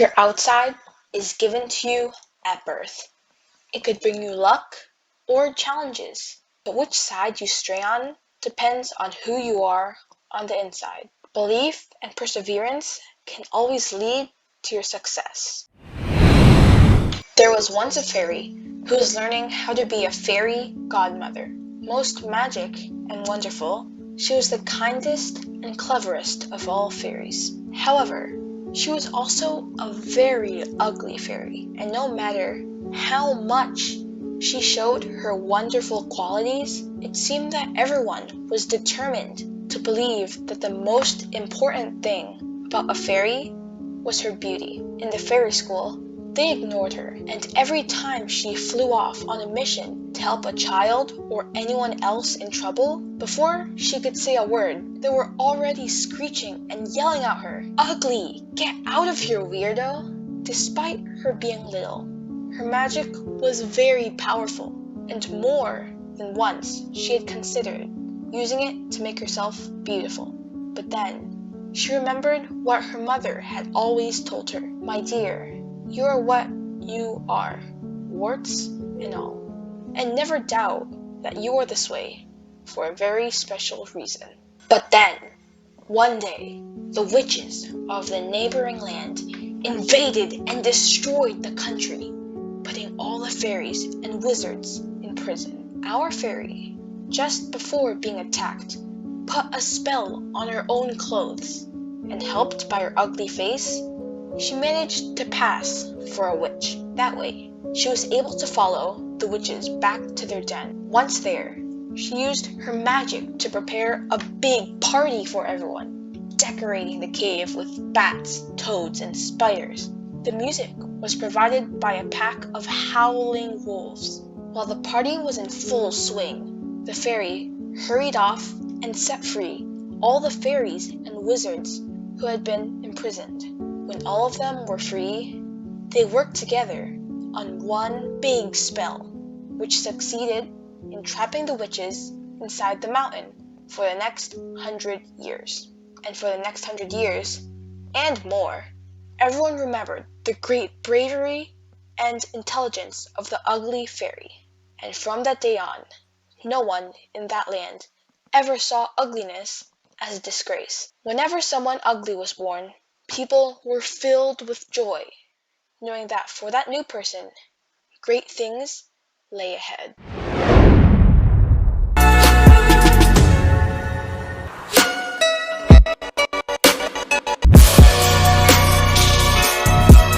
Your outside is given to you at birth. It could bring you luck or challenges, but which side you stray on depends on who you are on the inside. Belief and perseverance can always lead to your success. There was once a fairy who was learning how to be a fairy godmother. Most magic and wonderful, she was the kindest and cleverest of all fairies. However, she was also a very ugly fairy, and no matter how much she showed her wonderful qualities, it seemed that everyone was determined to believe that the most important thing about a fairy was her beauty. In the fairy school, they ignored her, and every time she flew off on a mission to help a child or anyone else in trouble, before she could say a word, they were already screeching and yelling at her, "Ugly! Get out of here, weirdo!" Despite her being little, her magic was very powerful, and more than once she had considered using it to make herself beautiful. But then, she remembered what her mother had always told her. "My dear, you are what you are, warts and all. And never doubt that you are this way for a very special reason." But then, one day, the witches of the neighboring land invaded and destroyed the country, putting all the fairies and wizards in prison. Our fairy, just before being attacked, put a spell on her own clothes, and helped by her ugly face, she managed to pass for a witch. That way, she was able to follow the witches back to their den. Once there, she used her magic to prepare a big party for everyone, decorating the cave with bats, toads, and spiders. The music was provided by a pack of howling wolves. While the party was in full swing, the fairy hurried off and set free all the fairies and wizards who had been imprisoned. When all of them were free, they worked together on one big spell, which succeeded in trapping the witches inside the mountain for the next 100 years. And for the next 100 years, and more, everyone remembered the great bravery and intelligence of the ugly fairy. And from that day on, no one in that land ever saw ugliness as a disgrace. Whenever someone ugly was born, people were filled with joy, knowing that for that new person, great things lay ahead.